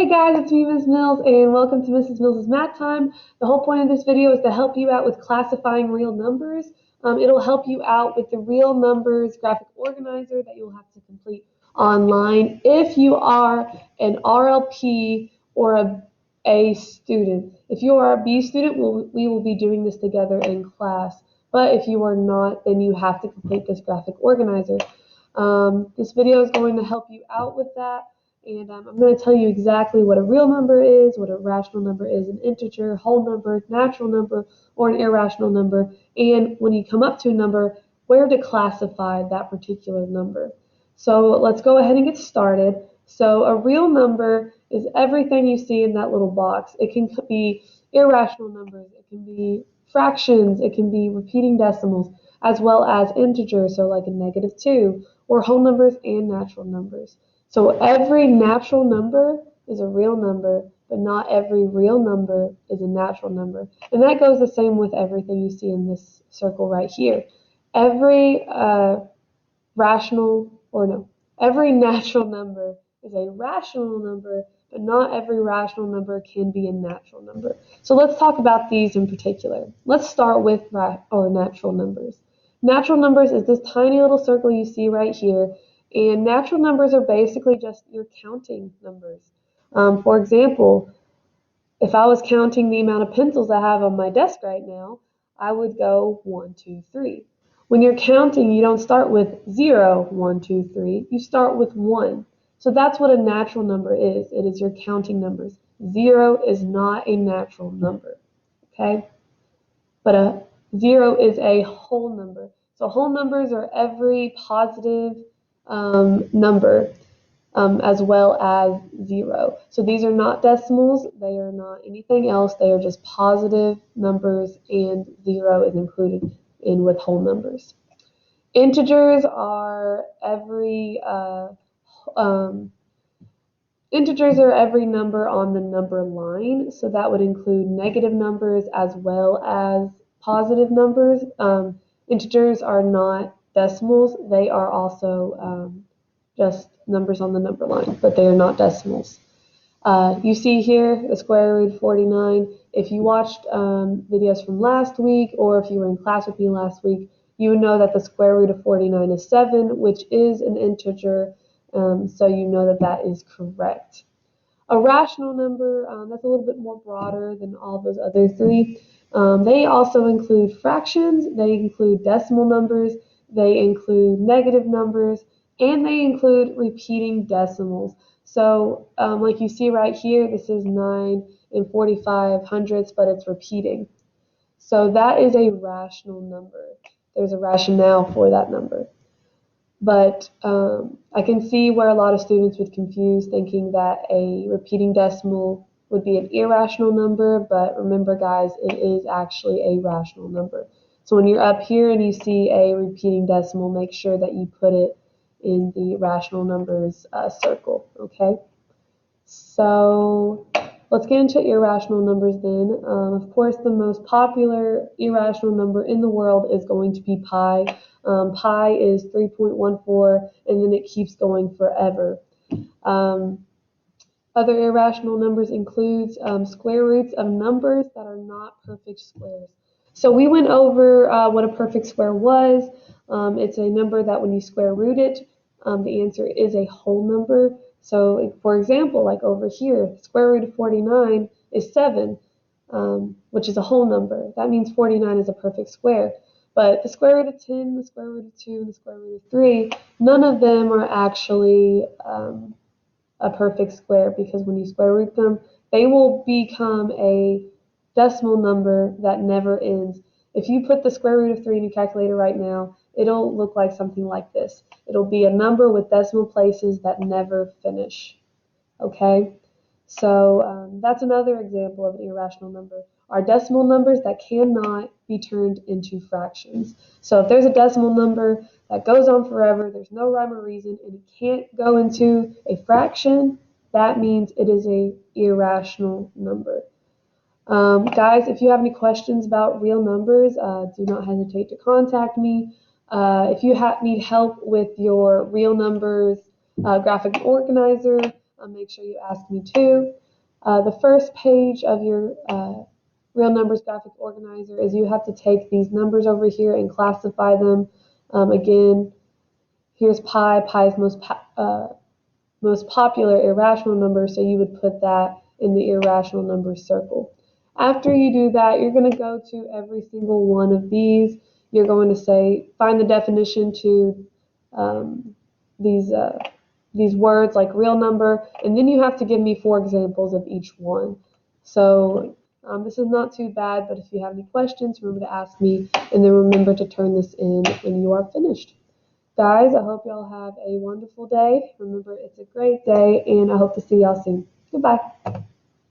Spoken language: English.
Hey guys, it's me, Ms. Mills, and welcome to Mrs. Mills' Math Time. The whole point of this video is to help you out with classifying real numbers. It'll help you out with the real numbers graphic organizer that you'll have to complete online if you are an RLP or a A student. If you are a B student, we will be doing this together in class. But if you are not, then you have to complete this graphic organizer. This video is going to help you out with that. And I'm going to tell you exactly what a real number is, what a rational number is, an integer, whole number, natural number, or an irrational number, and when you come up to a number, where to classify that particular number. So let's go ahead and get started. So a real number is everything you see in that little box. It can be irrational numbers, it can be fractions, it can be repeating decimals, as well as integers, so like a -2, or whole numbers and natural numbers. So every natural number is a real number, but not every real number is a natural number. And that goes the same with everything you see in this circle right here. Every every natural number is a rational number, but not every rational number can be a natural number. So let's talk about these in particular. Let's start with natural numbers. Natural numbers is this tiny little circle you see right here. And natural numbers are basically just your counting numbers. For example, if I was counting the amount of pencils I have on my desk right now, I would go 1, 2, 3. When you're counting, you don't start with 0, 1, 2, 3. You start with 1. So that's what a natural number is. It is your counting numbers. 0 is not a natural number, okay? But a 0 is a whole number. So whole numbers are every positive number as well as 0. So these are not decimals, they are not anything else, they are just positive numbers, and 0 is included in with whole numbers. Integers are every number on the number line, so that would include negative numbers as well as positive numbers. Integers are not decimals, they are also just numbers on the number line, but they are not decimals. You see here the square root of 49. If you watched videos from last week, or if you were in class with me last week, you would know that the square root of 49 is 7, which is an integer, so you know that that is correct. A rational number, that's a little bit more broader than all those other three. They also include fractions, they include decimal numbers, they include negative numbers, and they include repeating decimals. So like you see right here, this is 9 and 45 hundredths, but it's repeating. So that is a rational number. There's a rationale for that number. But I can see where a lot of students would confuse thinking that a repeating decimal would be an irrational number, but remember guys, it is actually a rational number. So when you're up here and you see a repeating decimal, make sure that you put it in the rational numbers circle, okay? So let's get into irrational numbers then. Of course, the most popular irrational number in the world is going to be pi. Pi is 3.14, and then it keeps going forever. Other irrational numbers include square roots of numbers that are not perfect squares. So we went over what a perfect square was. It's a number that when you square root it, the answer is a whole number. So for example, like over here, square root of 49 is 7, which is a whole number. That means 49 is a perfect square. But the square root of 10, the square root of 2, and the square root of 3, none of them are actually a perfect square, because when you square root them, they will become a decimal number that never ends. If you put the square root of 3 in your calculator right now, it'll look like something like this. It'll be a number with decimal places that never finish. Okay? So that's another example of an irrational number. Are decimal numbers that cannot be turned into fractions. So if there's a decimal number that goes on forever, there's no rhyme or reason, and it can't go into a fraction, that means it is an irrational number. Guys, if you have any questions about real numbers, do not hesitate to contact me. If you need help with your real numbers graphic organizer, make sure you ask me too. The first page of your real numbers graphic organizer is you have to take these numbers over here and classify them. Again, here's pi. Pi is most popular irrational number, so you would put that in the irrational numbers circle. After you do that, you're going to go to every single one of these. You're going to say, find the definition to these words like real number, and then you have to give me 4 examples of each one. So this is not too bad, but if you have any questions, remember to ask me, and then remember to turn this in when you are finished. Guys, I hope y'all have a wonderful day. Remember, it's a great day, and I hope to see y'all soon. Goodbye.